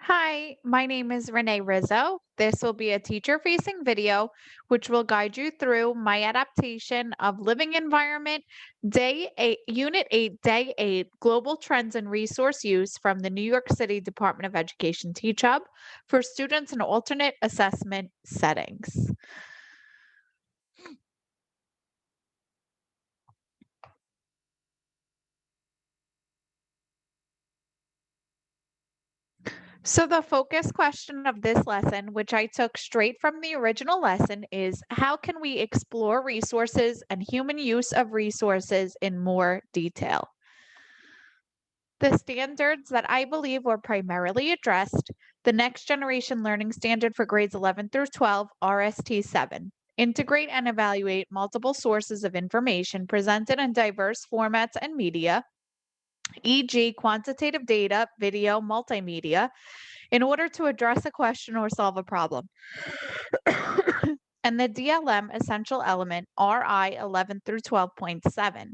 Hi, my name is Renee Rizzo. This will be a teacher-facing video which will guide you through my adaptation of Living Environment, Day 8, Unit 8, Day 8, Global Trends and Resource Use from the New York City Department of Education Teach Hub for students in alternate assessment settings. So the focus question of this lesson, which I took straight from the original lesson, is how can we explore resources and human use of resources in more detail? The standards that I believe were primarily addressed, the Next Generation Learning Standard for grades 11 through 12, RST 7. Integrate and evaluate multiple sources of information presented in diverse formats and media, e.g., quantitative data, video, multimedia, in order to address a question or solve a problem. And the DLM essential element RI 11 through 12.7.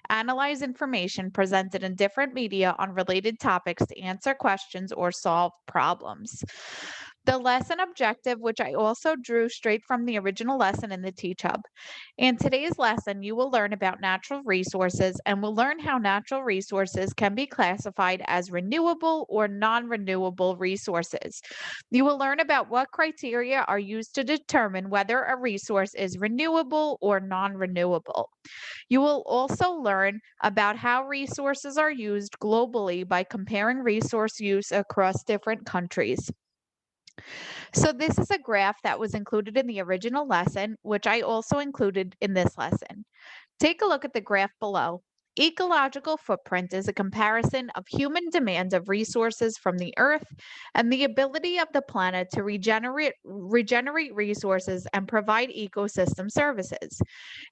Analyze information presented in different media on related topics to answer questions or solve problems. The lesson objective, which I also drew straight from the original lesson in the Teach Hub. In today's lesson, you will learn about natural resources and will learn how natural resources can be classified as renewable or non-renewable resources. You will learn about what criteria are used to determine whether a resource is renewable or non-renewable. You will also learn about how resources are used globally by comparing resource use across different countries. So this is a graph that was included in the original lesson, which I also included in this lesson. Take a look at the graph below. Ecological footprint is a comparison of human demand of resources from the earth and the ability of the planet to regenerate resources and provide ecosystem services.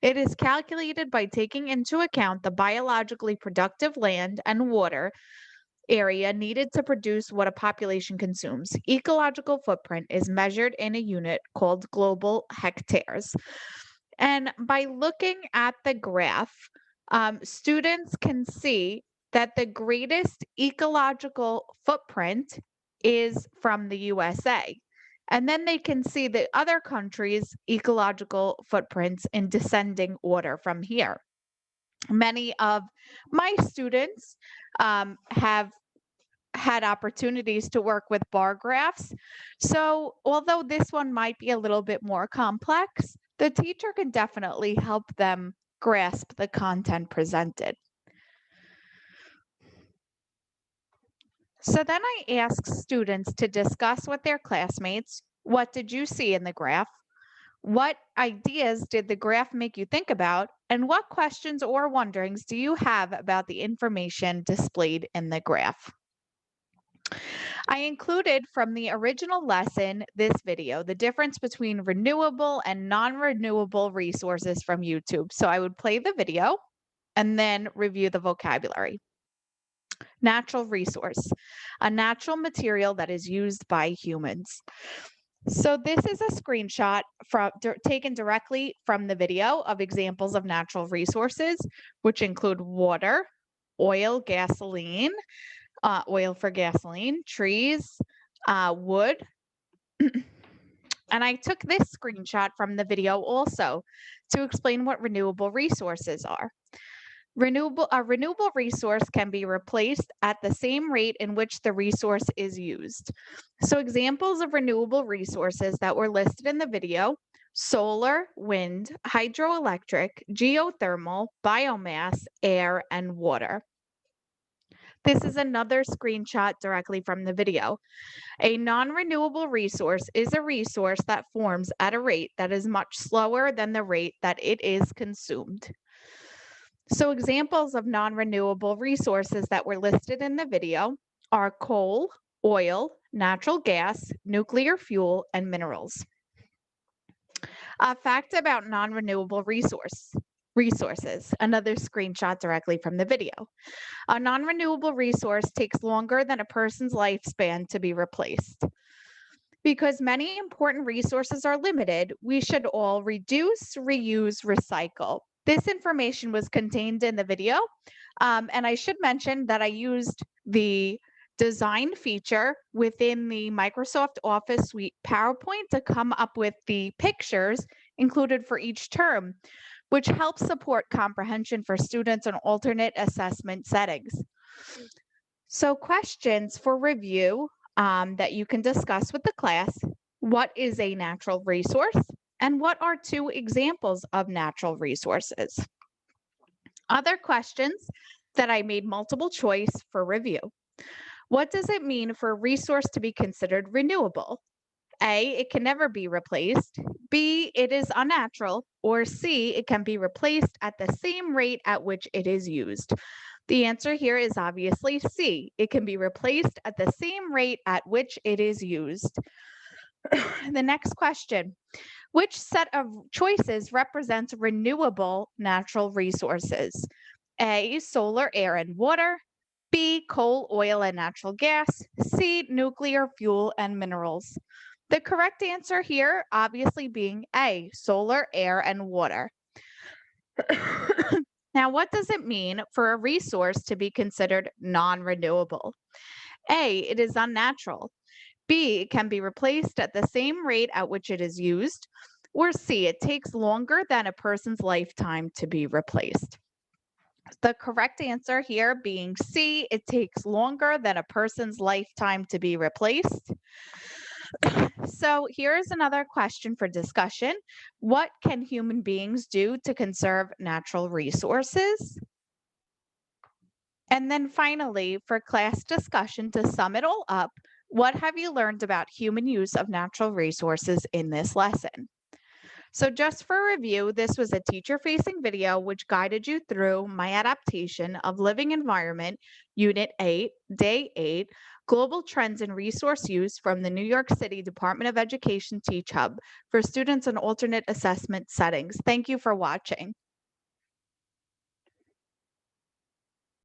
It is calculated by taking into account the biologically productive land and water area needed to produce what a population consumes. Ecological footprint is measured in a unit called global hectares. And by looking at the graph, students can see that the greatest ecological footprint is from the USA. And then they can see the other countries' ecological footprints in descending order from here. Many of my students have had opportunities to work with bar graphs. So, although this one might be a little bit more complex, the teacher can definitely help them grasp the content presented. So then I ask students to discuss with their classmates, what did you see in the graph? What ideas did the graph make you think about? And what questions or wonderings do you have about the information displayed in the graph? I included from the original lesson this video, the difference between renewable and non-renewable resources from YouTube. So I would play the video and then review the vocabulary. Natural resource, a natural material that is used by humans. So this is a screenshot taken directly from the video of examples of natural resources, which include water, oil, gasoline, oil for gasoline, trees, wood. And I took this screenshot from the video also to explain what renewable resources are. A renewable resource can be replaced at the same rate in which the resource is used. So examples of renewable resources that were listed in the video: solar, wind, hydroelectric, geothermal, biomass, air, and water. This is another screenshot directly from the video. A non-renewable resource is a resource that forms at a rate that is much slower than the rate that it is consumed. So examples of non-renewable resources that were listed in the video are coal, oil, natural gas, nuclear fuel, and minerals. A fact about non-renewable resources, another screenshot directly from the video. A non-renewable resource takes longer than a person's lifespan to be replaced. Because many important resources are limited, we should all reduce, reuse, recycle. This information was contained in the video. And I should mention that I used the design feature within the Microsoft Office Suite PowerPoint to come up with the pictures included for each term, which helps support comprehension for students in alternate assessment settings. So, questions for review that you can discuss with the class. What is a natural resource? And what are two examples of natural resources? Other questions that I made multiple choice for review. What does it mean for a resource to be considered renewable? A, it can never be replaced. B, it is unnatural. Or C, it can be replaced at the same rate at which it is used. The answer here is obviously C. It can be replaced at the same rate at which it is used. The next question. Which set of choices represents renewable natural resources? A, solar, air, and water. B, coal, oil, and natural gas. C, nuclear fuel and minerals. The correct answer here, obviously, being A, solar, air, and water. Now, what does it mean for a resource to be considered non-renewable? A, it is unnatural. B, it can be replaced at the same rate at which it is used. Or C, it takes longer than a person's lifetime to be replaced. The correct answer here being C, it takes longer than a person's lifetime to be replaced. So here's another question for discussion. What can human beings do to conserve natural resources? And then finally, for class discussion, to sum it all up, what have you learned about human use of natural resources in this lesson? So just for review, this was a teacher-facing video which guided you through my adaptation of Living Environment, Unit 8, Day 8, Global Trends in Resource Use from the New York City Department of Education Teach Hub for students in alternate assessment settings. Thank you for watching.